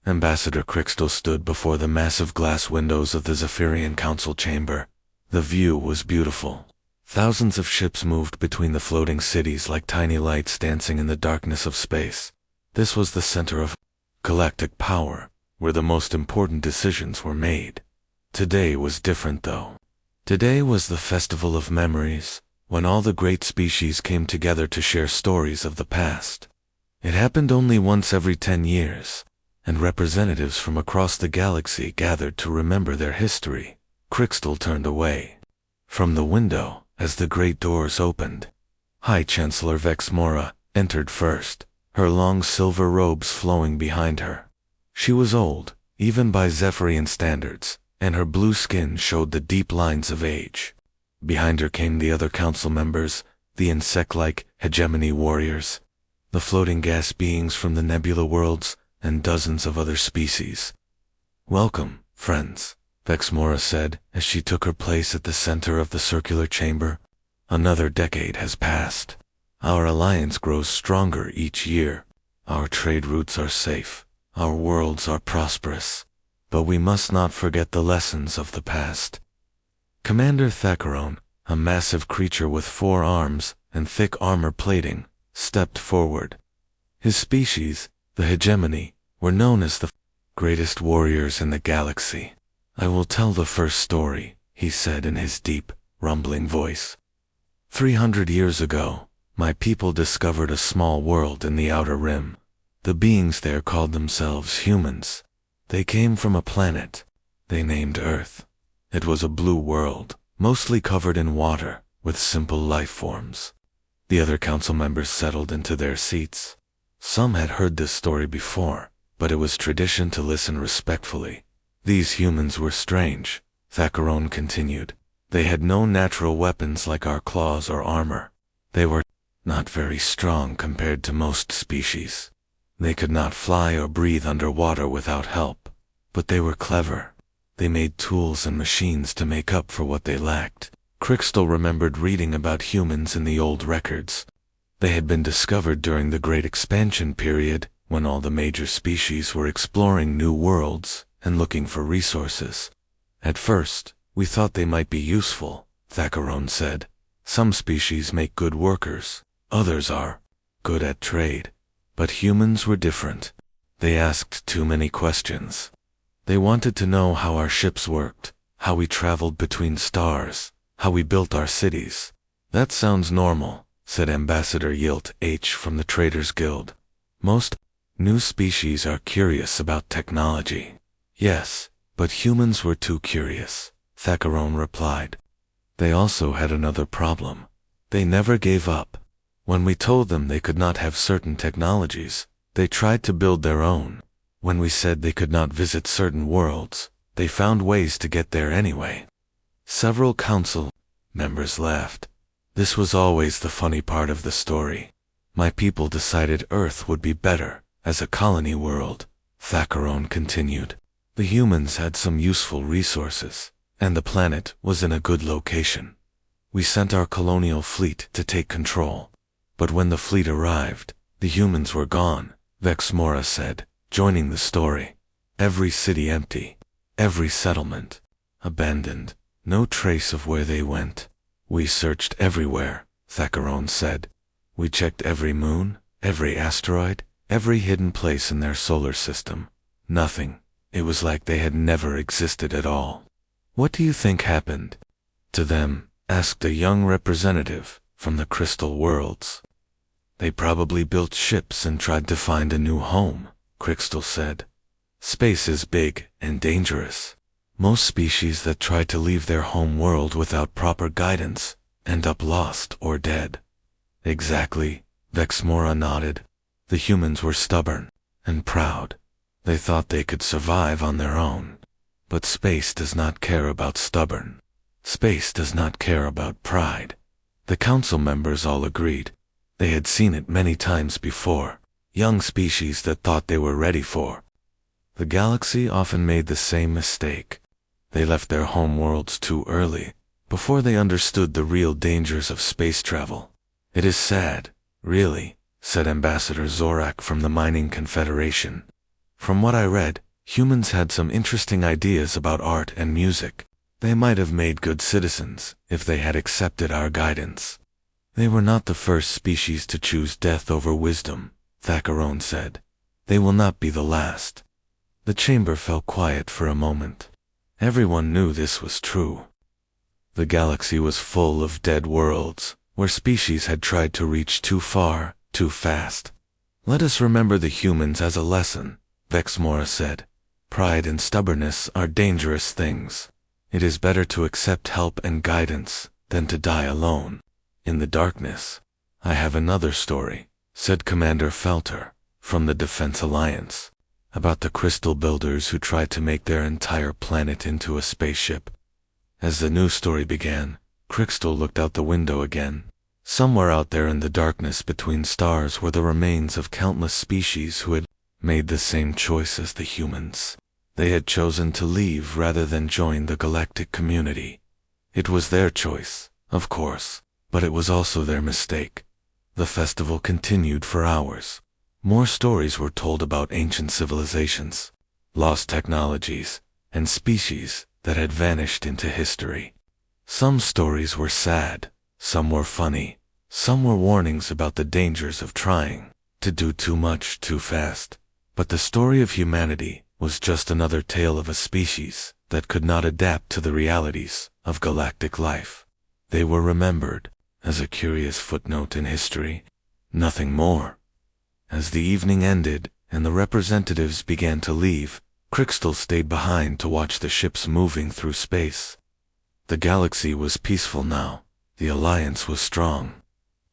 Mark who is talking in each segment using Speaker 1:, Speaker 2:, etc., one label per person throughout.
Speaker 1: Ambassador Crystal stood before the massive glass windows of the Zephyrian Council chamber. The view was beautiful. Thousands of ships moved between the floating cities like tiny lights dancing in the darkness of space. This was the center of galactic power, where the most important decisions were made. Today was different though. Today was the festival of memories, when all the great species came together to share stories of the past. It happened only once every 10 years, and representatives from across the galaxy gathered to remember their history. Crystal turned away from the window as the great doors opened. High Chancellor Vexmora entered first, her long silver robes flowing behind her. She was old, even by Zephyrian standards, and her blue skin showed the deep lines of age. Behind her came the other council members, the insect-like hegemony warriors, the floating gas beings from the nebula worlds, and dozens of other species. "Welcome, friends," Vexmora said as she took her place at the center of the circular chamber. "Another decade has passed. Our alliance grows stronger each year. Our trade routes are safe. Our worlds are prosperous. But we must not forget the lessons of the past." Commander Thackeron, a massive creature with 4 arms and thick armor plating, stepped forward. His species, the hegemony, were known as the greatest warriors in the galaxy. "I will tell the first story," he said in his deep, rumbling voice. 300 years ago, my people discovered a small world in the Outer Rim. The beings there called themselves humans. They came from a planet they named Earth. It was a blue world, mostly covered in water, with simple life forms. The other council members settled into their seats. Some had heard this story before, but it was tradition to listen respectfully. "These humans were strange," Thackeron continued. "They had no natural weapons like our claws or armor. They were not very strong compared to most species. They could not fly or breathe underwater without help, but they were clever. They made tools and machines to make up for what they lacked." Crystal remembered reading about humans in the old records. They had been discovered during the Great Expansion period, when all the major species were exploring new worlds and looking for resources. "At first, we thought they might be useful," Thackeron said. "Some species make good workers, others are good at trade. But humans were different. They asked too many questions. They wanted to know how our ships worked, how we traveled between stars, how we built our cities." "That sounds normal," said Ambassador Yilt H. from the Traders Guild. "Most new species are curious about technology." "Yes, but humans were too curious," Thackeron replied. "They also had another problem. They never gave up. When we told them they could not have certain technologies, they tried to build their own. When we said they could not visit certain worlds, they found ways to get there anyway." Several council members laughed. "This was always the funny part of the story. My people decided Earth would be better as a colony world," Thackeron continued. "The humans had some useful resources, and the planet was in a good location. We sent our colonial fleet to take control. But when the fleet arrived, the humans were gone," Vexmora said, joining the story. "Every city empty, every settlement abandoned, no trace of where they went. We searched everywhere," Thackeron said. "We checked every moon, every asteroid, every hidden place in their solar system. Nothing. It was like they had never existed at all." "What do you think happened to them?" asked a young representative from the Crystal Worlds. "They probably built ships and tried to find a new home," Crystal said. "Space is big and dangerous. Most species that try to leave their home world without proper guidance end up lost or dead." "Exactly," Vexmora nodded. "The humans were stubborn and proud. They thought they could survive on their own. But space does not care about stubborn. Space does not care about pride." The council members all agreed. They had seen it many times before. Young species that thought they were ready for the galaxy often made the same mistake. They left their home worlds too early, before they understood the real dangers of space travel. "It is sad, really," said Ambassador Zorak from the Mining Confederation. From what I read, humans had some interesting ideas about art and music. They might have made good citizens if they had accepted our guidance. They were not the first species to choose death over wisdom, Thackerone said. They will not be the last. The chamber fell quiet for a moment. Everyone knew this was true. The galaxy was full of dead worlds, where species had tried to reach too far, too fast. Let us remember the humans as a lesson, Vexmora said. Pride and stubbornness are dangerous things. It is better to accept help and guidance than to die alone. In the darkness, I have another story, said Commander Felter, from the Defense Alliance, about the crystal builders who tried to make their entire planet into a spaceship. As the new story began, Crystal looked out the window again. Somewhere out there in the darkness between stars were the remains of countless species who had made the same choice as the humans. They had chosen to leave rather than join the galactic community. It was their choice, of course, but it was also their mistake. The festival continued for hours. More stories were told about ancient civilizations, lost technologies, and species that had vanished into history. Some stories were sad, some were funny, some were warnings about the dangers of trying to do too much too fast. But the story of humanity was just another tale of a species that could not adapt to the realities of galactic life. They were remembered as a curious footnote in history, nothing more. As the evening ended and the representatives began to leave, Crystal stayed behind to watch the ships moving through space. The galaxy was peaceful now. The alliance was strong.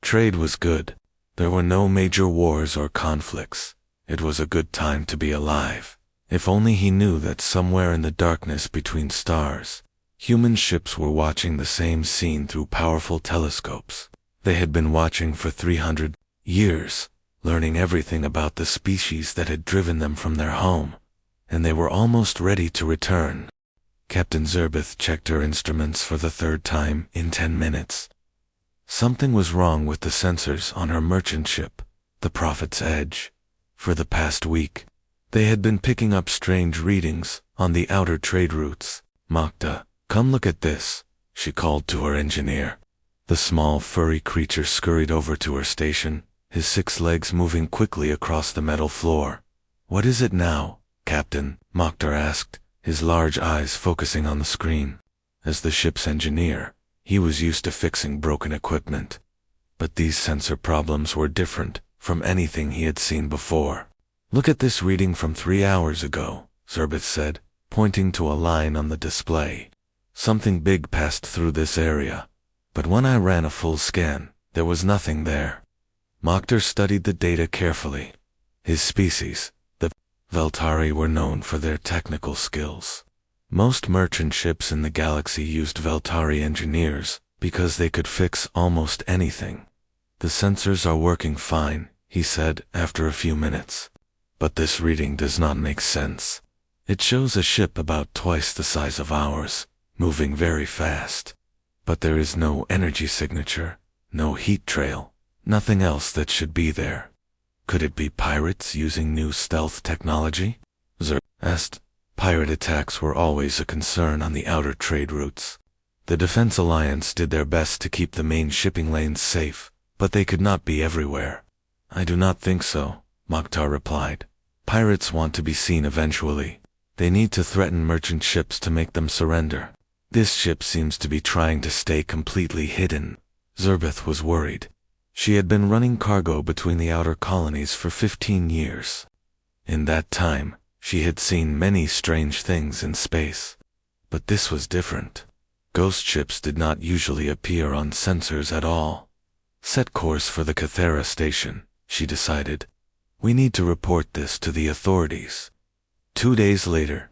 Speaker 1: Trade was good. There were no major wars or conflicts. It was a good time to be alive. If only he knew that somewhere in the darkness between stars, human ships were watching the same scene through powerful telescopes. They had been watching for 300 years, learning everything about the species that had driven them from their home, and they were almost ready to return. Captain Zerbeth checked her instruments for the third time in 10 minutes. Something was wrong with the sensors on her merchant ship, the Prophet's Edge. For the past week, they had been picking up strange readings on the outer trade routes. Magda, come look at this, she called to her engineer. The small furry creature scurried over to her station, his 6 legs moving quickly across the metal floor. What is it now, Captain? Magda asked, his large eyes focusing on the screen. As the ship's engineer, he was used to fixing broken equipment. But these sensor problems were different from anything he had seen before. Look at this reading from 3 hours ago, Zerbeth said, pointing to a line on the display. Something big passed through this area, but when I ran a full scan, there was nothing there. Magda studied the data carefully. His species, the Veltari, were known for their technical skills. Most merchant ships in the galaxy used Veltari engineers because they could fix almost anything. The sensors are working fine, he said after a few minutes. But this reading does not make sense. It shows a ship about twice the size of ours, moving very fast. But there is no energy signature, no heat trail, nothing else that should be there. Could it be pirates using new stealth technology? Zer asked. Pirate attacks were always a concern on the outer trade routes. The Defense Alliance did their best to keep the main shipping lanes safe, but they could not be everywhere. I do not think so, Magda replied. Pirates want to be seen eventually. They need to threaten merchant ships to make them surrender. This ship seems to be trying to stay completely hidden. Zerbeth was worried. She had been running cargo between the outer colonies for 15 years. In that time, she had seen many strange things in space. But this was different. Ghost ships did not usually appear on sensors at all. Set course for the Cathera station, she decided. We need to report this to the authorities. 2 days later,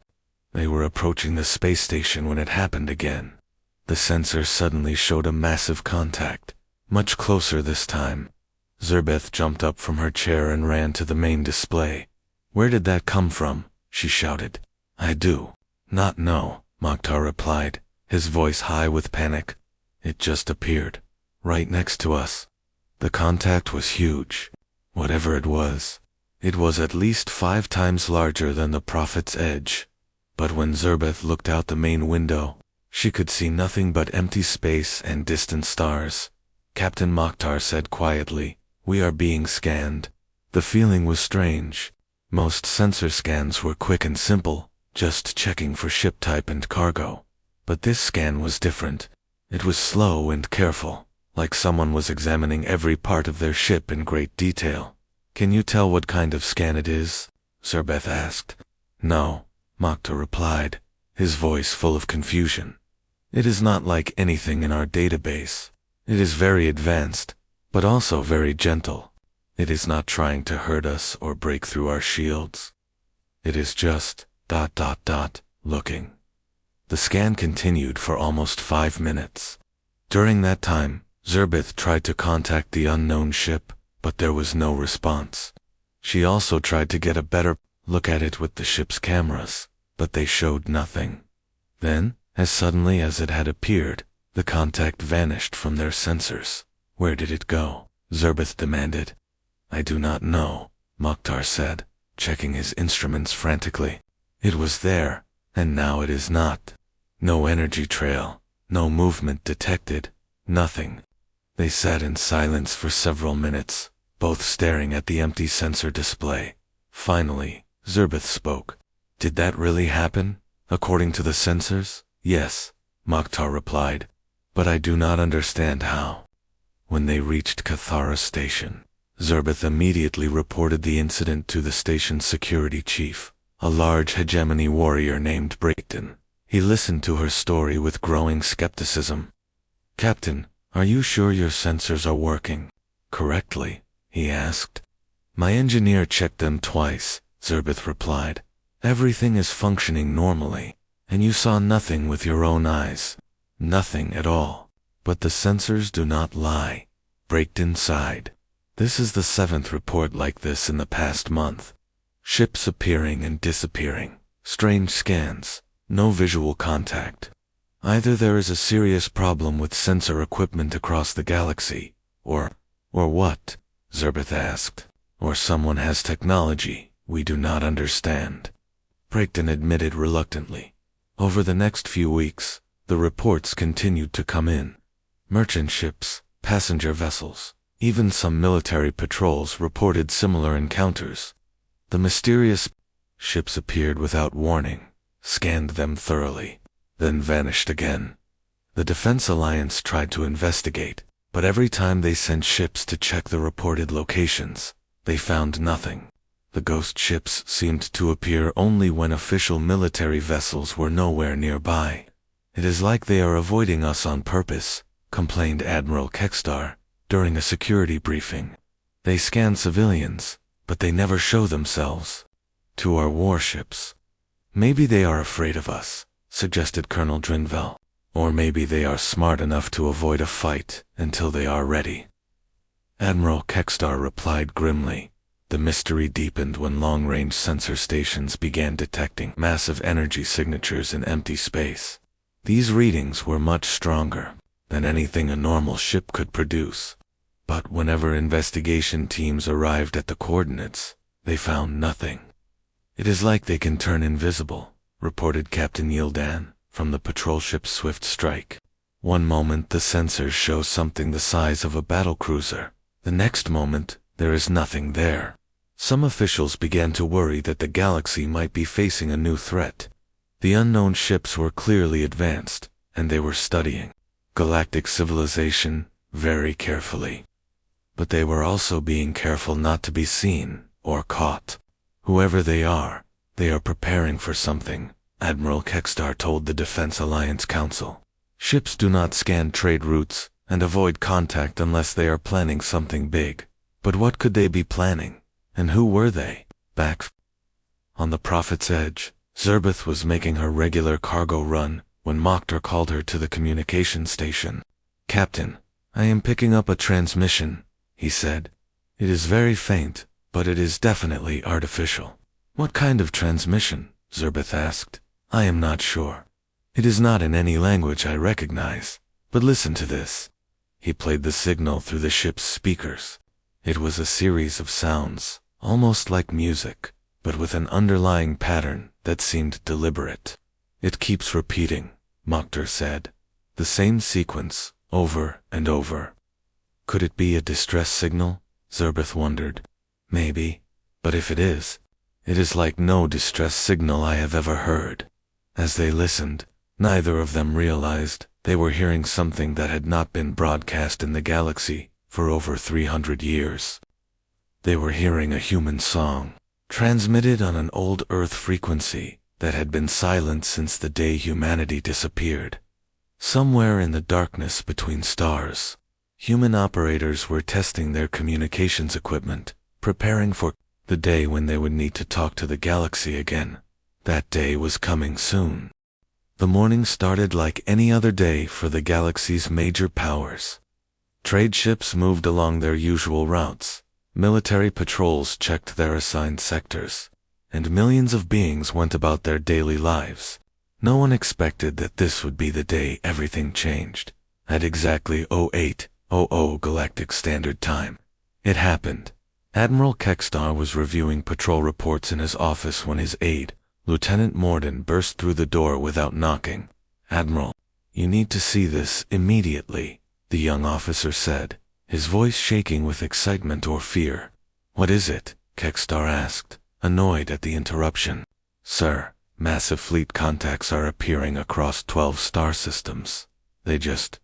Speaker 1: they were approaching the space station when it happened again. The sensor suddenly showed a massive contact, much closer this time. Zerbeth jumped up from her chair and ran to the main display. Where did that come from? She shouted. I do not know, Magda replied, his voice high with panic. It just appeared, right next to us. The contact was huge. Whatever it was, It was at least 5 times larger than the Prophet's Edge. But when Zerbeth looked out the main window, she could see nothing but empty space and distant stars. Captain Mokhtar said quietly, "We are being scanned." The feeling was strange. Most sensor scans were quick and simple, just checking for ship type and cargo. But this scan was different. It was slow and careful, like someone was examining every part of their ship in great detail. "Can you tell what kind of scan it is?" Zerbeth asked. "No," Mokhtar replied, his voice full of confusion. "It is not like anything in our database. It is very advanced, but also very gentle. It is not trying to hurt us or break through our shields. It is just ... looking." The scan continued for almost 5 minutes. During that time, Zerbeth tried to contact the unknown ship, but there was no response. She also tried to get a better look at it with the ship's cameras, but they showed nothing. Then, as suddenly as it had appeared, the contact vanished from their sensors. "Where did it go?" Zerbeth demanded. "I do not know," Mokhtar said, checking his instruments frantically. "It was there, and now it is not. No energy trail, no movement detected, nothing." They sat in silence for several minutes, both staring at the empty sensor display. Finally, Zerbeth spoke. "Did that really happen, according to the sensors?" "Yes," Mokhtar replied, "but I do not understand how." When they reached Cathara Station, Zerbeth immediately reported the incident to the station's security chief, a large hegemony warrior named Brayton. He listened to her story with growing skepticism. "Captain, are you sure your sensors are working correctly?" he asked. "My engineer checked them twice," Zerbeth replied. "Everything is functioning normally, and you saw nothing with your own eyes. Nothing at all. But the sensors do not lie." Brayton sighed. "This is the 7th report like this in the past month. Ships appearing and disappearing, strange scans, no visual contact. Either there is a serious problem with sensor equipment across the galaxy, or what?" Zerbeth asked. "Or someone has technology we do not understand," Brayton admitted reluctantly. Over the next few weeks, the reports continued to come in. Merchant ships, passenger vessels, even some military patrols reported similar encounters. The mysterious ships appeared without warning, scanned them thoroughly, then vanished again. The Defense Alliance tried to investigate, but every time they sent ships to check the reported locations, they found nothing. The ghost ships seemed to appear only when official military vessels were nowhere nearby. "It is like they are avoiding us on purpose," complained Admiral Kekstar during a security briefing. "They scan civilians, but they never show themselves to our warships." "Maybe they are afraid of us," suggested Colonel Drinvel. "Or maybe they are smart enough to avoid a fight until they are ready." Admiral Kekstar replied grimly. The mystery deepened when long-range sensor stations began detecting massive energy signatures in empty space. These readings were much stronger than anything a normal ship could produce. But whenever investigation teams arrived at the coordinates, they found nothing. "It is like they can turn invisible," reported Captain Yildan from the patrol ship Swift Strike. "One moment the sensors show something the size of a battlecruiser. The next moment, there is nothing there." Some officials began to worry that the galaxy might be facing a new threat. The unknown ships were clearly advanced, and they were studying galactic civilization very carefully. But they were also being careful not to be seen or caught. "Whoever they are preparing for something," Admiral Kekstar told the Defense Alliance Council. "Ships do not scan trade routes and avoid contact unless they are planning something big. But what could they be planning? And who were they?" Back on the Prophet's Edge, Zerbeth was making her regular cargo run when Mokhtar called her to the communication station. "Captain, I am picking up a transmission," he said. "It is very faint, but it is definitely artificial." "What kind of transmission?" Zerbeth asked. "I am not sure. It is not in any language I recognize. But listen to this." He played the signal through the ship's speakers. It was a series of sounds, almost like music, but with an underlying pattern that seemed deliberate. It keeps repeating, Mokhtar said. The same sequence, over and over. Could it be a distress signal? Zerbeth wondered. Maybe, but if it is like no distress signal I have ever heard. As they listened, neither of them realized they were hearing something that had not been broadcast in the galaxy for over 300 years. They were hearing a human song, transmitted on an old Earth frequency that had been silent since the day humanity disappeared. Somewhere in the darkness between stars, human operators were testing their communications equipment, preparing for the day when they would need to talk to the galaxy again. That day was coming soon. The morning started like any other day for the galaxy's major powers. Trade ships moved along their usual routes, military patrols checked their assigned sectors, and millions of beings went about their daily lives. No one expected that this would be the day everything changed. At exactly 08:00 Galactic Standard Time, it happened. Admiral Kekstar was reviewing patrol reports in his office when his aide, Lieutenant Morden, burst through the door without knocking. "Admiral, you need to see this immediately," the young officer said, his voice shaking with excitement or fear. "What is it?" Kekstar asked, annoyed at the interruption. "Sir, massive fleet contacts are appearing across 12 star systems. They just ...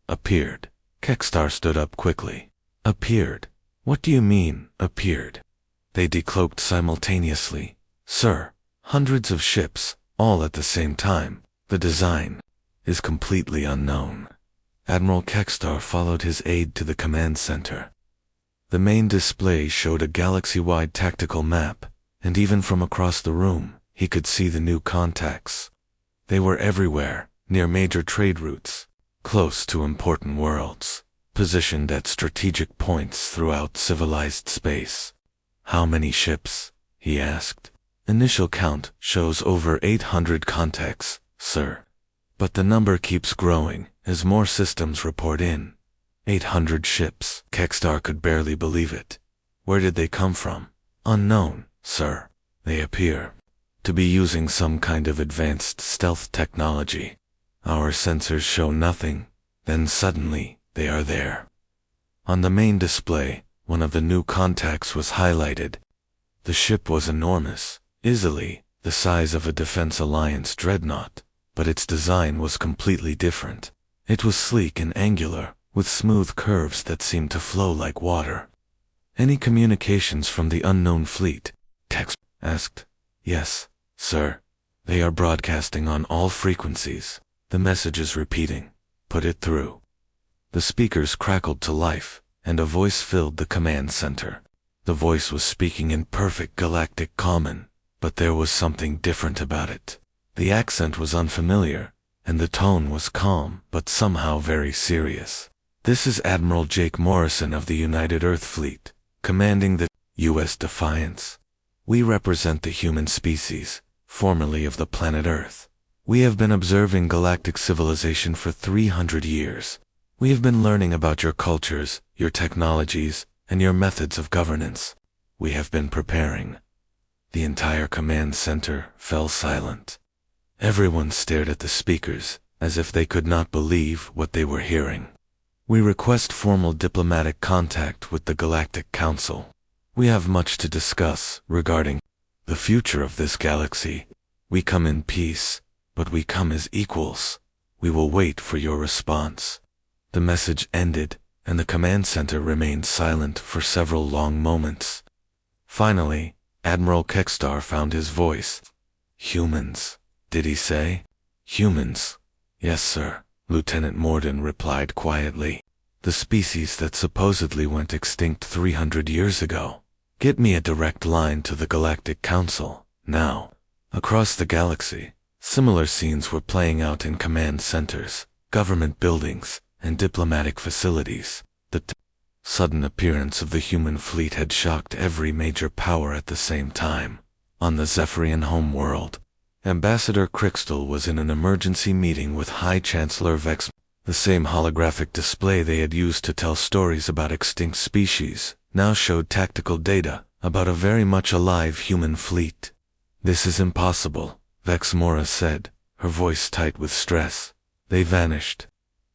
Speaker 1: appeared." Kekstar stood up quickly. "Appeared? What do you mean, appeared?" They decloaked simultaneously. "Sir, hundreds of ships, all at the same time. The design is completely unknown." Admiral Kekstar followed his aide to the command center. The main display showed a galaxy-wide tactical map, and even from across the room, he could see the new contacts. They were everywhere, near major trade routes, close to important worlds, positioned at strategic points throughout civilized space. "How many ships?" he asked. "Initial count shows over 800 contacts, sir. But the number keeps growing as more systems report in." 800 ships. Kekstar could barely believe it. "Where did they come from?" "Unknown, sir. They appear to be using some kind of advanced stealth technology. Our sensors show nothing, then suddenly, they are there." On the main display, one of the new contacts was highlighted. The ship was enormous, easily the size of a Defense Alliance dreadnought, but its design was completely different. It was sleek and angular, with smooth curves that seemed to flow like water. "Any communications from the unknown fleet?" Kekstar asked. "Yes, sir. They are broadcasting on all frequencies. The message is repeating. Put it through." The speakers crackled to life, and a voice filled the command center. The voice was speaking in perfect galactic common, but there was something different about it. The accent was unfamiliar, and the tone was calm but somehow very serious. "This is Admiral Jake Morrison of the United Earth Fleet, commanding the U.S. Defiance. We represent the human species, formerly of the planet Earth. We have been observing galactic civilization for 300 years. We have been learning about your cultures, your technologies, and your methods of governance. We have been preparing." The entire command center fell silent. Everyone stared at the speakers, as if they could not believe what they were hearing. "We request formal diplomatic contact with the Galactic Council. We have much to discuss regarding the future of this galaxy. We come in peace, but we come as equals. We will wait for your response." The message ended, and the command center remained silent for several long moments. Finally, Admiral Kekstar found his voice. "Humans, did he say?" "Humans. Yes, sir," Lieutenant Morden replied quietly. "The species that supposedly went extinct 300 years ago. Get me a direct line to the Galactic Council, now." Across the galaxy, similar scenes were playing out in command centers, government buildings, and diplomatic facilities. The sudden appearance of the human fleet had shocked every major power at the same time. On the Zephyrian home world, Ambassador Crystal was in an emergency meeting with High Chancellor Vex. The same holographic display they had used to tell stories about extinct species now showed tactical data about a very much alive human fleet. This is impossible, Vexmora said, her voice tight with stress. They vanished.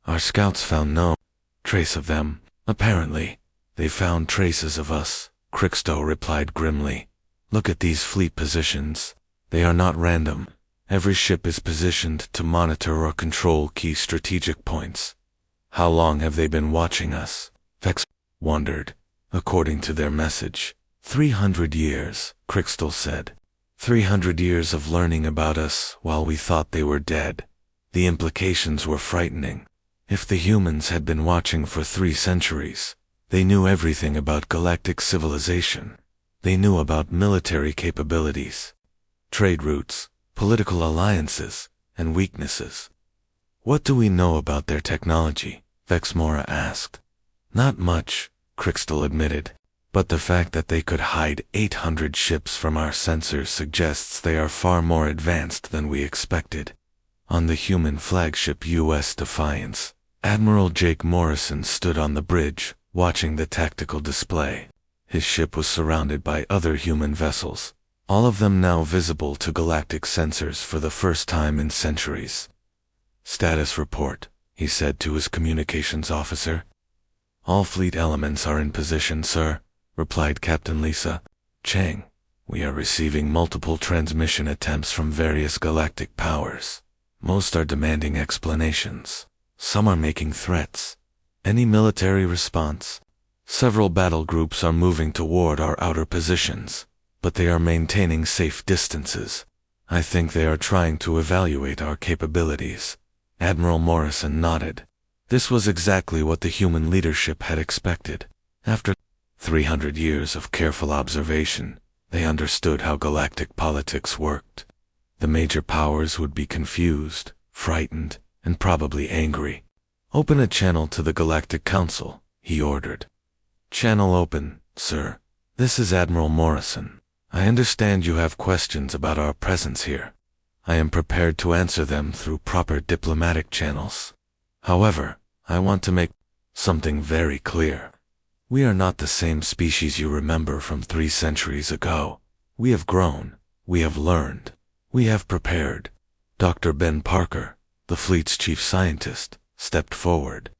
Speaker 1: Our scouts found no trace of them. Apparently, they found traces of us, Crixto replied grimly. Look at these fleet positions. They are not random. Every ship is positioned to monitor or control key strategic points. How long have they been watching us? Vex wondered. According to their message, 300 years, Crixtal said. 300 years of learning about us while we thought they were dead. The implications were frightening. If the humans had been watching for 3 centuries, they knew everything about galactic civilization. They knew about military capabilities, trade routes, political alliances, and weaknesses. What do we know about their technology? Vexmora asked. Not much, Crixtal admitted, but the fact that they could hide 800 ships from our sensors suggests they are far more advanced than we expected. On the human flagship U.S. Defiance, Admiral Jake Morrison stood on the bridge, watching the tactical display. His ship was surrounded by other human vessels, all of them now visible to galactic sensors for the first time in centuries. Status report, he said to his communications officer. All fleet elements are in position, sir, replied Captain Lisa. Chang, we are receiving multiple transmission attempts from various galactic powers. Most are demanding explanations. Some are making threats. Any military response? Several battle groups are moving toward our outer positions, but they are maintaining safe distances. I think they are trying to evaluate our capabilities. Admiral Morrison nodded. This was exactly what the human leadership had expected. After 300 years of careful observation, they understood how galactic politics worked. The major powers would be confused, frightened, and probably angry. Open a channel to the Galactic Council, he ordered. Channel open, sir. This is Admiral Morrison. I understand you have questions about our presence here. I am prepared to answer them through proper diplomatic channels. However, I want to make something very clear. We are not the same species you remember from 3 centuries ago. We have grown. We have learned. We have prepared. Dr. Ben Parker, the fleet's chief scientist, stepped forward.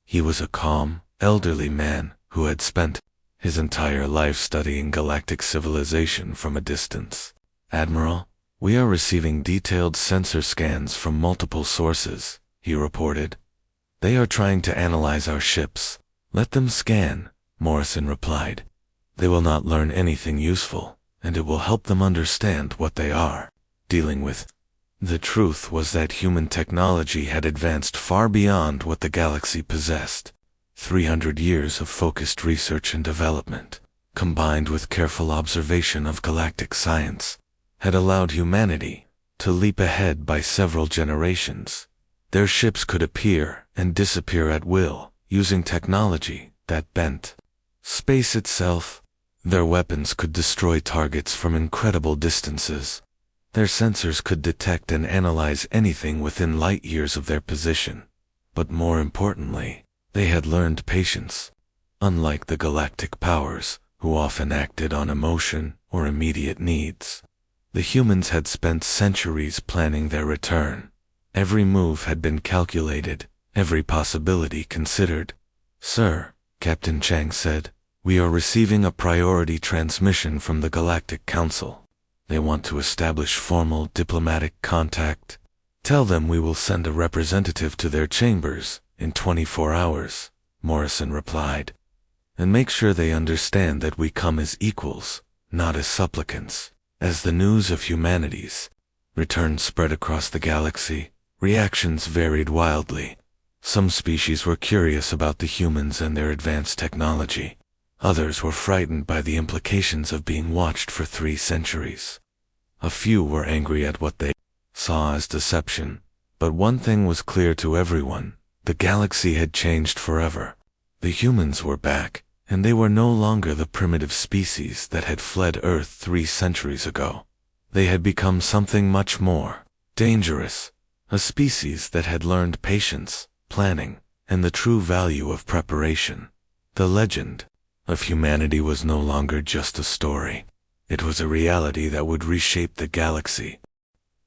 Speaker 1: He was a calm, elderly man who had spent his entire life studying galactic civilization from a distance. Admiral, we are receiving detailed sensor scans from multiple sources, he reported. They are trying to analyze our ships. Let them scan, Morrison replied. They will not learn anything useful, and it will help them understand what they are dealing with. The truth was that human technology had advanced far beyond what the galaxy possessed. 300 years of focused research and development, combined with careful observation of galactic science, had allowed humanity to leap ahead by several generations. Their ships could appear and disappear at will, using technology that bent space itself. Their weapons could destroy targets from incredible distances. Their sensors could detect and analyze anything within light years of their position. But more importantly, they had learned patience. Unlike the galactic powers, who often acted on emotion or immediate needs, the humans had spent centuries planning their return. Every move had been calculated, every possibility considered. Sir, Captain Chang said, we are receiving a priority transmission from the Galactic Council. They want to establish formal diplomatic contact. Tell them we will send a representative to their chambers in 24 hours, Morrison replied. And make sure they understand that we come as equals, not as supplicants. As the news of humanity's return spread across the galaxy, reactions varied wildly. Some species were curious about the humans and their advanced technology. Others were frightened by the implications of being watched for 3 centuries. A few were angry at what they saw as deception. But one thing was clear to everyone. The galaxy had changed forever. The humans were back, and they were no longer the primitive species that had fled Earth 3 centuries ago. They had become something much more dangerous, a species that had learned patience, planning, and the true value of preparation. The legend of humanity was no longer just a story. It was a reality that would reshape the galaxy.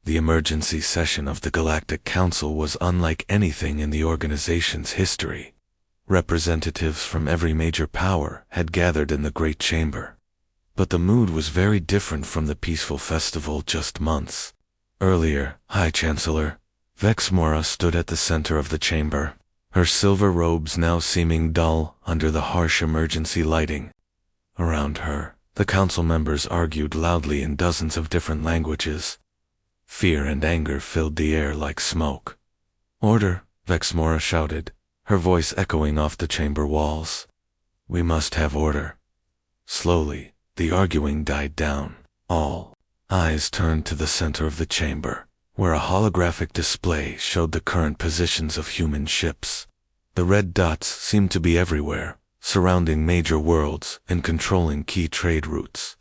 Speaker 1: The emergency session of the Galactic Council was unlike anything in the organization's history. Representatives from every major power had gathered in the Great Chamber. But the mood was very different from the peaceful festival just months earlier. High Chancellor Vexmora stood at the center of the chamber, her silver robes now seeming dull under the harsh emergency lighting. Around her, the council members argued loudly in dozens of different languages. Fear and anger filled the air like smoke. "Order," Vexmora shouted, her voice echoing off the chamber walls. "We must have order." Slowly, the arguing died down. All eyes turned to the center of the chamber, where a holographic display showed the current positions of human ships. The red dots seemed to be everywhere, surrounding major worlds and controlling key trade routes.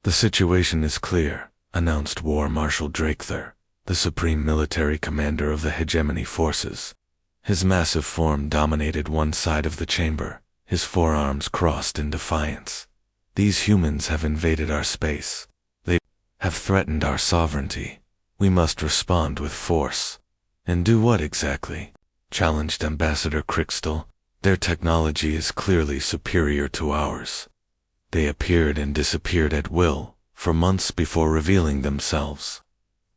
Speaker 1: "The situation is clear," announced War Marshal Drakethar, the supreme military commander of the hegemony forces. His massive form dominated one side of the chamber, his forearms crossed in defiance. "These humans have invaded our space. They have threatened our sovereignty. We must respond with force." "And do what exactly?" challenged Ambassador Crystal. "Their technology is clearly superior to ours. They appeared and disappeared at will, for months before revealing themselves.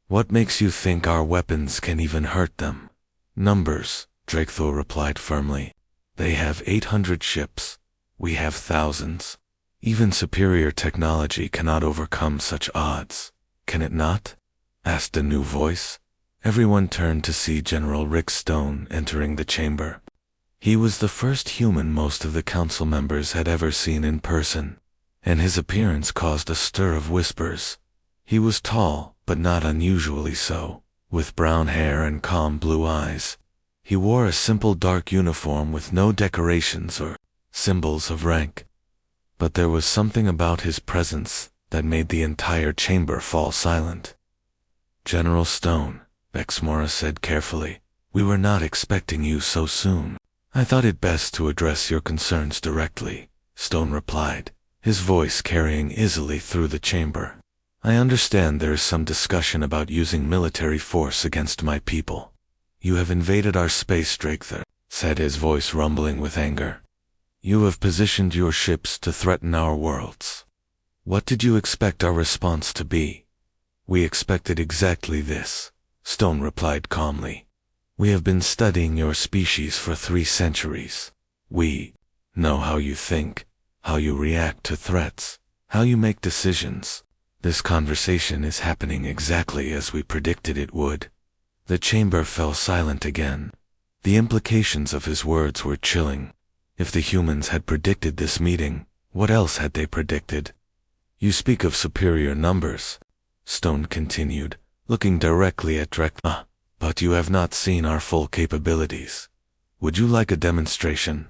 Speaker 1: What makes you think our weapons can even hurt them?" "Numbers," Drakethar replied firmly. "They have 800 ships. We have thousands. Even superior technology cannot overcome such odds. Can it not?" asked a new voice. Everyone turned to see General Rick Stone entering the chamber. He was the first human most of the council members had ever seen in person, and his appearance caused a stir of whispers. He was tall, but not unusually so, with brown hair and calm blue eyes. He wore a simple dark uniform with no decorations or symbols of rank. But there was something about his presence that made the entire chamber fall silent. "General Stone," Vexmora said carefully, "we were not expecting you so soon." "I thought it best to address your concerns directly," Stone replied, his voice carrying easily through the chamber. "I understand there is some discussion about using military force against my people." "You have invaded our space, Drakethar," said his voice rumbling with anger. "You have positioned your ships to threaten our worlds. What did you expect our response to be?" "We expected exactly this," Stone replied calmly. "We have been studying your species for 3 centuries. We know how you think, how you react to threats, how you make decisions. This conversation is happening exactly as we predicted it would." The chamber fell silent again. The implications of his words were chilling. If the humans had predicted this meeting, what else had they predicted? "You speak of superior numbers," Stone continued, looking directly at Drakethar, "but you have not seen our full capabilities. Would you like a demonstration?"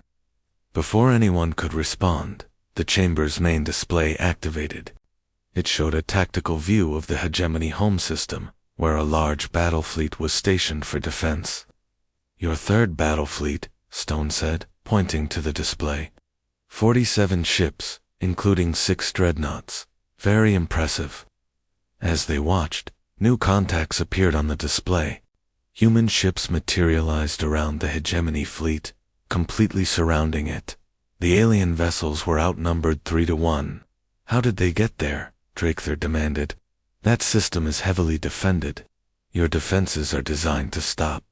Speaker 1: Before anyone could respond, the chamber's main display activated. It showed a tactical view of the hegemony home system, where a large battle fleet was stationed for defense. "Your third battle fleet," Stone said, pointing to the display. 47 ships, including 6 dreadnoughts. Very impressive. As they watched, new contacts appeared on the display. Human ships materialized around the hegemony fleet, completely surrounding it. The alien vessels were outnumbered 3 to 1. "How did they get there?" Drakethar demanded. "That system is heavily defended. Your defenses are designed to stop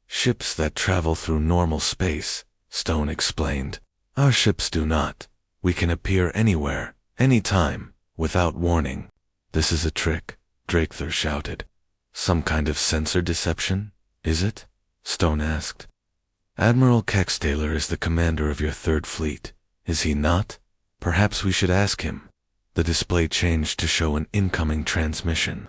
Speaker 1: ships that travel through normal space," Stone explained. "Our ships do not. We can appear anywhere, anytime, without warning." "This is a trick," Drakethar shouted. "Some kind of sensor deception, is it?" Stone asked. "Admiral Kextaler is the commander of your third fleet, is he not? Perhaps we should ask him." The display changed to show an incoming transmission.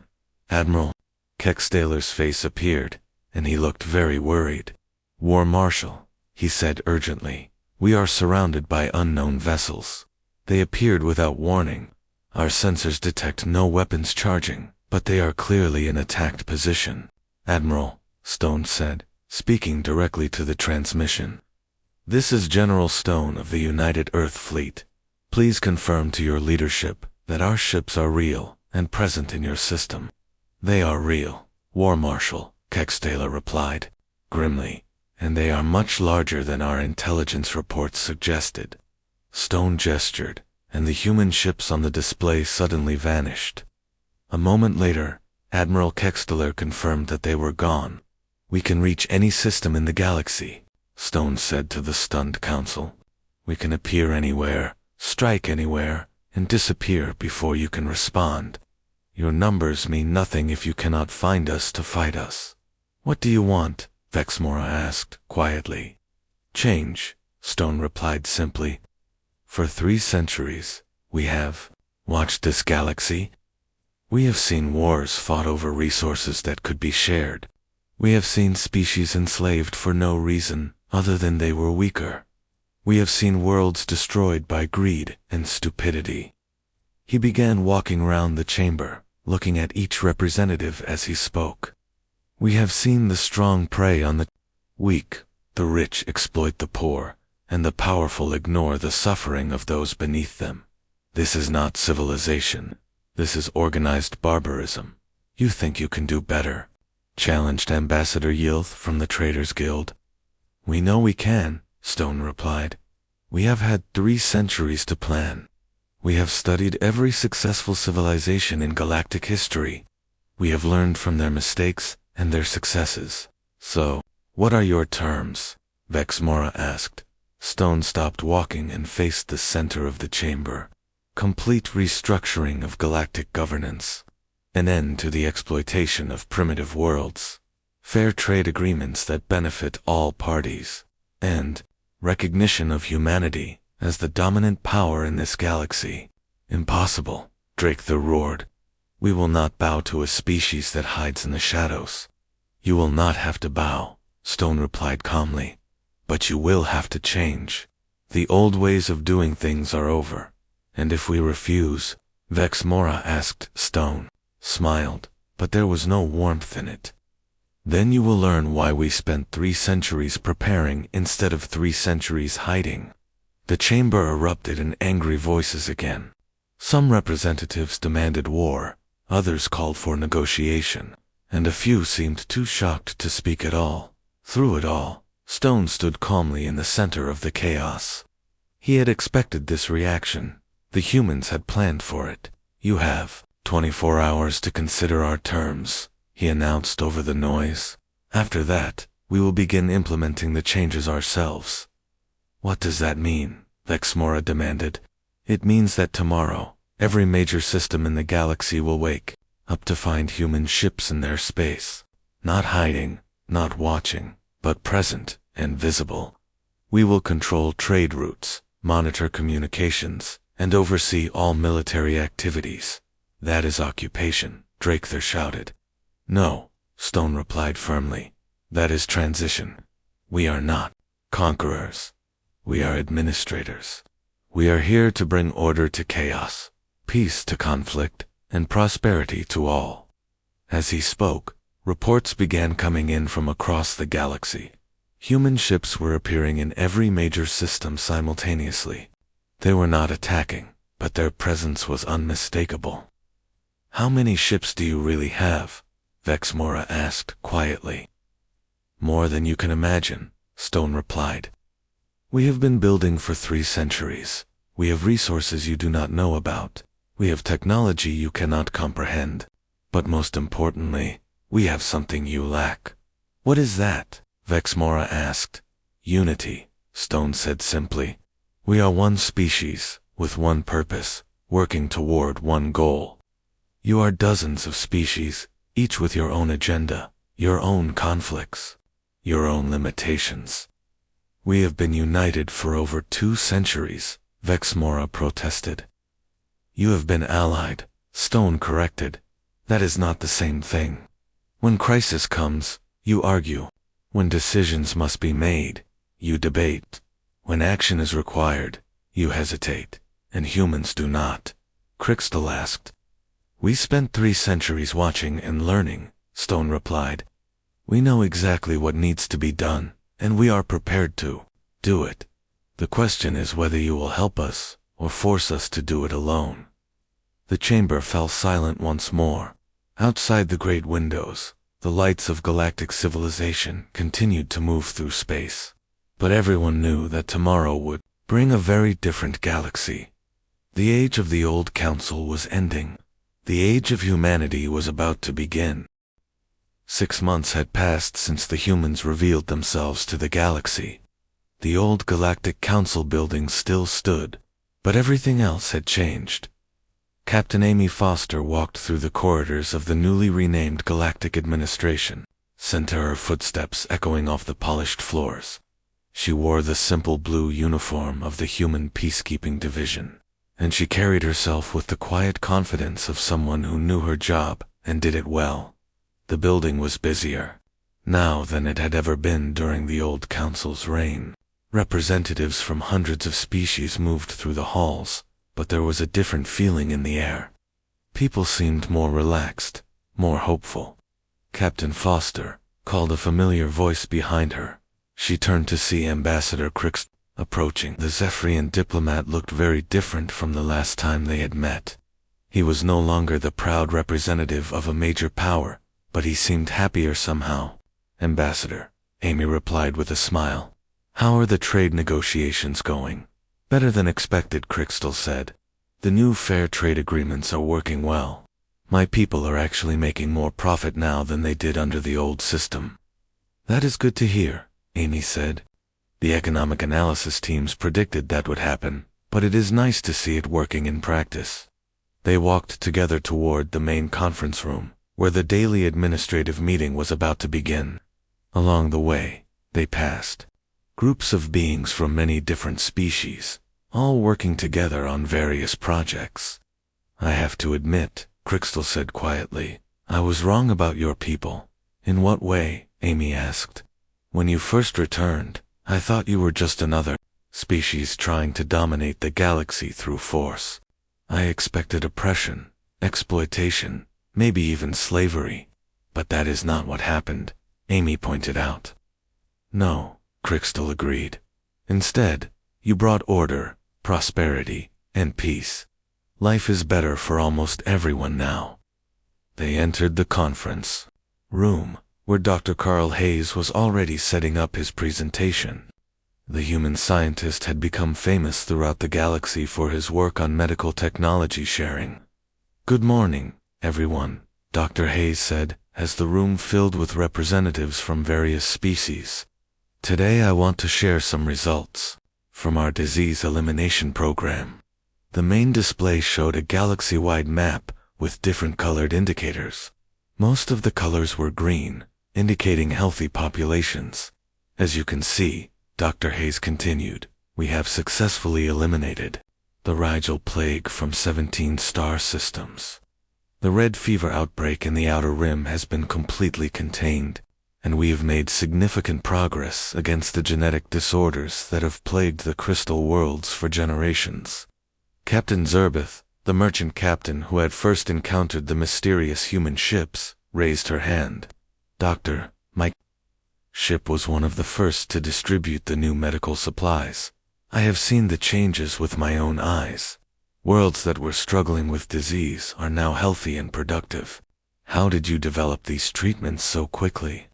Speaker 1: Admiral Kextaler's face appeared, and he looked very worried. "War Marshal," he said urgently, "we are surrounded by unknown vessels. They appeared without warning. Our sensors detect no weapons charging, but they are clearly in attacked position." "Admiral," Stone said, speaking directly to the transmission. "This is General Stone of the United Earth Fleet. Please confirm to your leadership that our ships are real and present in your system. They are real, War Marshal, Kextaler replied, grimly, and they are much larger than our intelligence reports suggested. Stone gestured, and the human ships on the display suddenly vanished. A moment later, Admiral Kextaler confirmed that they were gone. We can reach any system in the galaxy, Stone said to the stunned council. We can appear anywhere, strike anywhere, and disappear before you can respond. Your numbers mean nothing if you cannot find us to fight us. What do you want? Vexmora asked, quietly. Change, Stone replied simply. For 3 centuries, we have watched this galaxy. We have seen wars fought over resources that could be shared. We have seen species enslaved for no reason other than they were weaker. We have seen worlds destroyed by greed and stupidity. He began walking round the chamber, looking at each representative as he spoke. We have seen the strong prey on the weak, the rich exploit the poor, and the powerful ignore the suffering of those beneath them. This is not civilization. This is organized barbarism. You think you can do better? Challenged Ambassador Yilth from the Traders Guild. We know we can, Stone replied. We have had 3 centuries to plan. We have studied every successful civilization in galactic history. We have learned from their mistakes and their successes. So, what are your terms? Vexmora asked. Stone stopped walking and faced the center of the chamber. Complete restructuring of galactic governance. An end to the exploitation of primitive worlds. Fair trade agreements that benefit all parties. And recognition of humanity as the dominant power in this galaxy. Impossible, Drakethir roared. We will not bow to a species that hides in the shadows. You will not have to bow, Stone replied calmly. But you will have to change. The old ways of doing things are over. And if we refuse, Vexmora asked. Stone smiled, but there was no warmth in it. Then you will learn why we spent 3 centuries preparing instead of 3 centuries hiding. The chamber erupted in angry voices again. Some representatives demanded war, others called for negotiation, and a few seemed too shocked to speak at all. Through it all, Stone stood calmly in the center of the chaos. He had expected this reaction. The humans had planned for it. You have 24 hours to consider our terms, he announced over the noise. After that, we will begin implementing the changes ourselves. What does that mean? Vexmora demanded. It means that tomorrow, every major system in the galaxy will wake up to find human ships in their space. Not hiding, not watching, but present and visible. We will control trade routes, monitor communications, and oversee all military activities. That is occupation, Drakethir shouted. No, Stone replied firmly. That is transition. We are not conquerors. We are administrators. We are here to bring order to chaos, peace to conflict, and prosperity to all. As he spoke, reports began coming in from across the galaxy. Human ships were appearing in every major system simultaneously. They were not attacking, but their presence was unmistakable. How many ships do you really have? Vexmora asked quietly. More than you can imagine, Stone replied. We have been building for 3 centuries. We have resources you do not know about. We have technology you cannot comprehend. But most importantly, we have something you lack. What is that? Vexmora asked. Unity, Stone said simply. We are one species, with one purpose, working toward one goal. You are dozens of species, each with your own agenda, your own conflicts, your own limitations. We have been united for over 2 centuries, Vexmora protested. You have been allied, Stone corrected. That is not the same thing. When crisis comes, you argue. When decisions must be made, you debate. When action is required, you hesitate, and humans do not. Crixtal asked. We spent 3 centuries watching and learning, Stone replied. We know exactly what needs to be done, and we are prepared to do it. The question is whether you will help us, or force us to do it alone. The chamber fell silent once more. Outside the great windows, the lights of galactic civilization continued to move through space. But everyone knew that tomorrow would bring a very different galaxy. The age of the old council was ending. The age of humanity was about to begin. 6 months had passed since the humans revealed themselves to the galaxy. The old Galactic Council building still stood, but everything else had changed. Captain Amy Foster walked through the corridors of the newly renamed Galactic Administration, sent her footsteps echoing off the polished floors. She wore the simple blue uniform of the Human Peacekeeping Division, and she carried herself with the quiet confidence of someone who knew her job and did it well. The building was busier now than it had ever been during the old council's reign. Representatives from hundreds of species moved through the halls, but there was a different feeling in the air. People seemed more relaxed, more hopeful. Captain Foster called a familiar voice behind her. She turned to see Ambassador Crix approaching. The Zephyrian diplomat looked very different from the last time they had met. He was no longer the proud representative of a major power, but he seemed happier somehow. Ambassador, Amy replied with a smile. How are the trade negotiations going? Better than expected, Crystal said. The new fair trade agreements are working well. My people are actually making more profit now than they did under the old system. That is good to hear, Amy said. The economic analysis teams predicted that would happen, but it is nice to see it working in practice. They walked together toward the main conference room, where the daily administrative meeting was about to begin. Along the way, they passed groups of beings from many different species, all working together on various projects. I have to admit, Crystal said quietly, I was wrong about your people. In what way? Amy asked. When you first returned, I thought you were just another species trying to dominate the galaxy through force. I expected oppression, exploitation, maybe even slavery. But that is not what happened, Amy pointed out. No, Crystal agreed. Instead, you brought order, prosperity, and peace. Life is better for almost everyone now. They entered the conference room, where Dr. Carl Hayes was already setting up his presentation. The human scientist had become famous throughout the galaxy for his work on medical technology sharing. Good morning, everyone, Dr. Hayes said, as the room filled with representatives from various species. Today I want to share some results from our disease elimination program. The main display showed a galaxy-wide map with different colored indicators. Most of the colors were green, indicating healthy populations. As you can see, Dr. Hayes continued, we have successfully eliminated the Rigel plague from 17 star systems. The red fever outbreak in the Outer Rim has been completely contained, and we have made significant progress against the genetic disorders that have plagued the crystal worlds for generations. Captain Zerbeth, the merchant captain who had first encountered the mysterious human ships, raised her hand. Doctor, my ship was one of the first to distribute the new medical supplies. I have seen the changes with my own eyes. Worlds that were struggling with disease are now healthy and productive. How did you develop these treatments so quickly?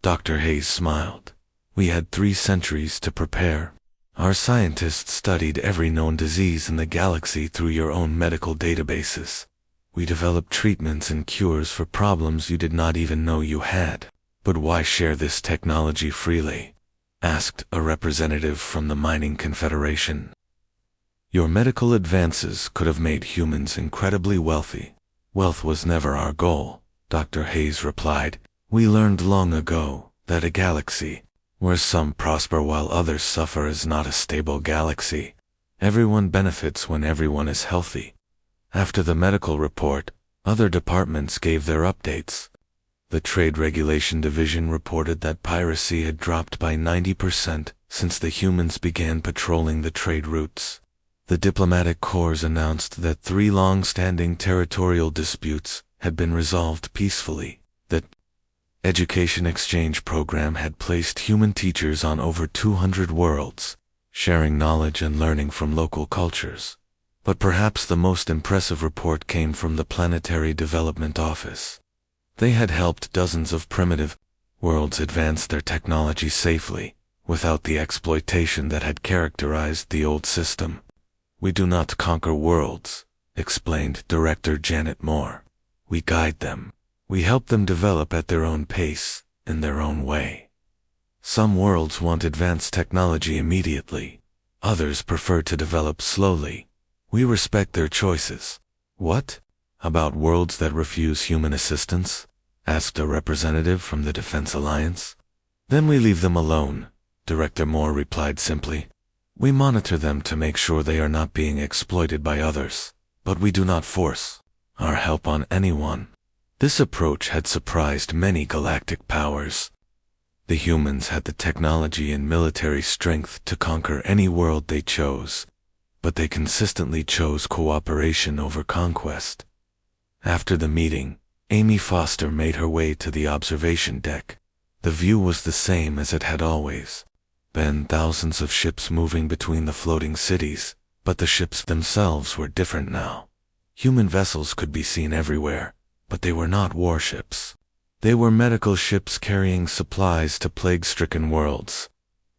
Speaker 1: Dr. Hayes smiled. We had 3 centuries to prepare. Our scientists studied every known disease in the galaxy through your own medical databases. We developed treatments and cures for problems you did not even know you had. But why share this technology freely? Asked a representative from the Mining Confederation. Your medical advances could have made humans incredibly wealthy. Wealth was never our goal, Dr. Hayes replied. We learned long ago that a galaxy where some prosper while others suffer is not a stable galaxy. Everyone benefits when everyone is healthy. After the medical report, other departments gave their updates. The Trade Regulation Division reported that piracy had dropped by 90% since the humans began patrolling the trade routes. The diplomatic corps announced that 3 long-standing territorial disputes had been resolved peacefully. The Education Exchange Program had placed human teachers on over 200 worlds, sharing knowledge and learning from local cultures. But perhaps the most impressive report came from the Planetary Development Office. They had helped dozens of primitive worlds advance their technology safely, without the exploitation that had characterized the old system. "We do not conquer worlds," explained Director Janet Moore. "We guide them. We help them develop at their own pace, in their own way. Some worlds want advanced technology immediately. Others prefer to develop slowly. We respect their choices." "What about worlds that refuse human assistance?" asked a representative from the Defense Alliance. "Then we leave them alone," Director Moore replied simply. "We monitor them to make sure they are not being exploited by others, but we do not force our help on anyone." This approach had surprised many galactic powers. The humans had the technology and military strength to conquer any world they chose, but they consistently chose cooperation over conquest. After the meeting, Amy Foster made her way to the observation deck. The view was the same as it had always been, thousands of ships moving between the floating cities, but the ships themselves were different now. Human vessels could be seen everywhere, but they were not warships. They were medical ships carrying supplies to plague-stricken worlds.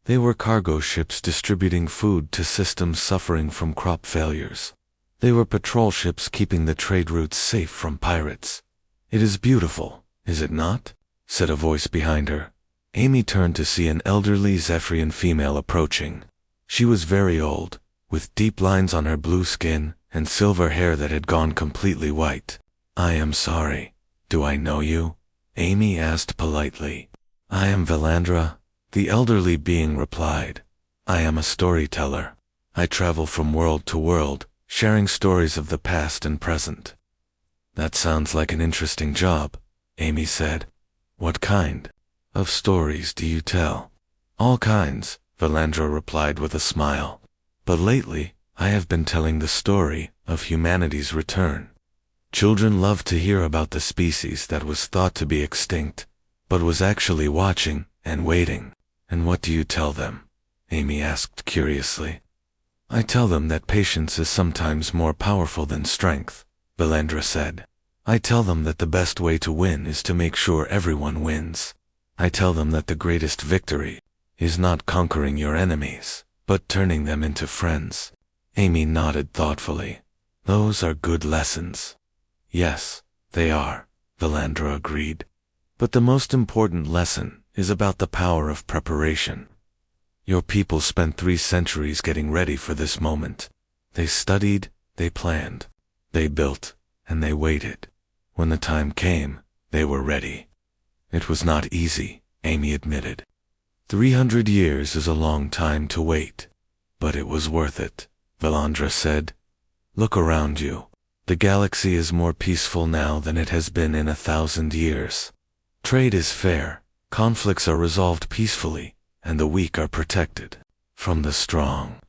Speaker 1: They were cargo ships distributing food to systems suffering from crop failures. They were patrol ships keeping the trade routes safe from pirates. "It is beautiful, is it not?" said a voice behind her. Amy turned to see an elderly Zephyrian female approaching. She was very old, with deep lines on her blue skin and silver hair that had gone completely white. "I am sorry. Do I know you?" Amy asked politely. "I am Valandra," the elderly being replied. "I am a storyteller. I travel from world to world, sharing stories of the past and present." "That sounds like an interesting job," Amy said. "What kind of stories do you tell?" "All kinds," Valandra replied with a smile. "But lately, I have been telling the story of humanity's return. Children love to hear about the species that was thought to be extinct, but was actually watching and waiting." "And what do you tell them?" Amy asked curiously. "I tell them that patience is sometimes more powerful than strength," Valandra said. "I tell them that the best way to win is to make sure everyone wins. I tell them that the greatest victory is not conquering your enemies, but turning them into friends." Amy nodded thoughtfully. "Those are good lessons." "Yes, they are," Valandra agreed. "But the most important lesson is about the power of preparation. Your people spent 3 centuries getting ready for this moment. They studied, they planned, they built, and they waited. When the time came, they were ready." "It was not easy," Amy admitted. 300 years is a long time to wait. "But it was worth it," Valandra said. "Look around you. The galaxy is more peaceful now than it has been in 1,000 years. Trade is fair, conflicts are resolved peacefully, and the weak are protected from the strong."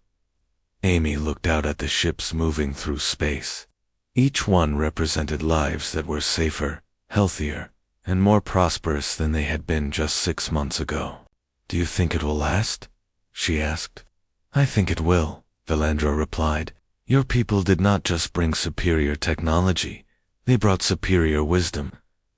Speaker 1: Amy looked out at the ships moving through space. Each one represented lives that were safer, healthier, and more prosperous than they had been just 6 months ago. "Do you think it will last?" she asked. "I think it will," Valandra replied. "Your people did not just bring superior technology, they brought superior wisdom.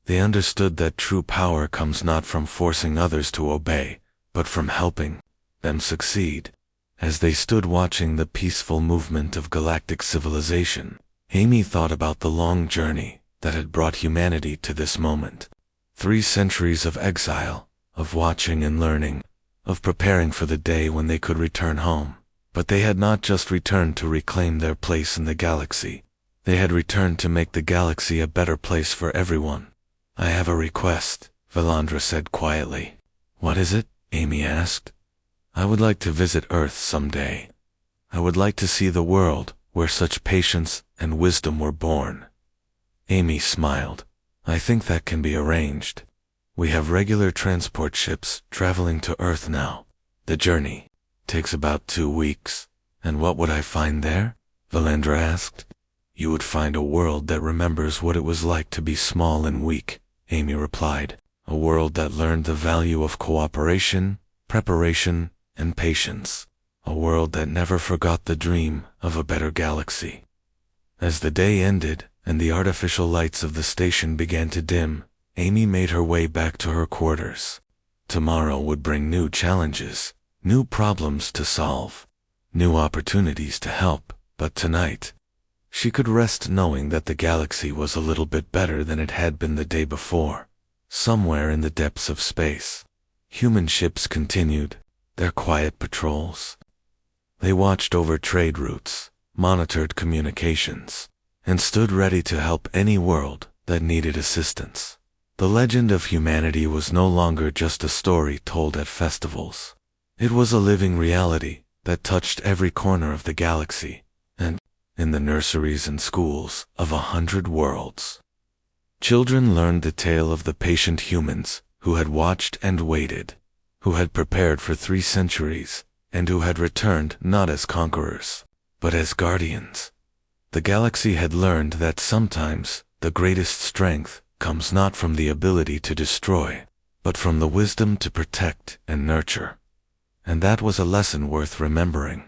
Speaker 1: They understood that true power comes not from forcing others to obey, but from helping them succeed." As they stood watching the peaceful movement of galactic civilization, Amy thought about the long journey that had brought humanity to this moment. 3 centuries of exile, of watching and learning, of preparing for the day when they could return home. But they had not just returned to reclaim their place in the galaxy. They had returned to make the galaxy a better place for everyone. "I have a request," Valandra said quietly. "What is it?" Amy asked. "I would like to visit Earth someday. I would like to see the world where such patience and wisdom were born." Amy smiled. "I think that can be arranged. We have regular transport ships traveling to Earth now. The journey takes about 2 weeks. And what would I find there?" Valandra asked. "You would find a world that remembers what it was like to be small and weak," Amy replied. "A world that learned the value of cooperation, preparation, and patience. A world that never forgot the dream of a better galaxy." As the day ended, and the artificial lights of the station began to dim, Amy made her way back to her quarters. Tomorrow would bring new challenges, new problems to solve, new opportunities to help, but tonight, she could rest knowing that the galaxy was a little bit better than it had been the day before. Somewhere in the depths of space, human ships continued their quiet patrols. They watched over trade routes, monitored communications, and stood ready to help any world that needed assistance. The legend of humanity was no longer just a story told at festivals. It was a living reality that touched every corner of the galaxy, and in the nurseries and schools of 100 worlds. Children learned the tale of the patient humans who had watched and waited, who had prepared for 3 centuries, and who had returned not as conquerors, but as guardians. The galaxy had learned that sometimes the greatest strength comes not from the ability to destroy, but from the wisdom to protect and nurture. And that was a lesson worth remembering.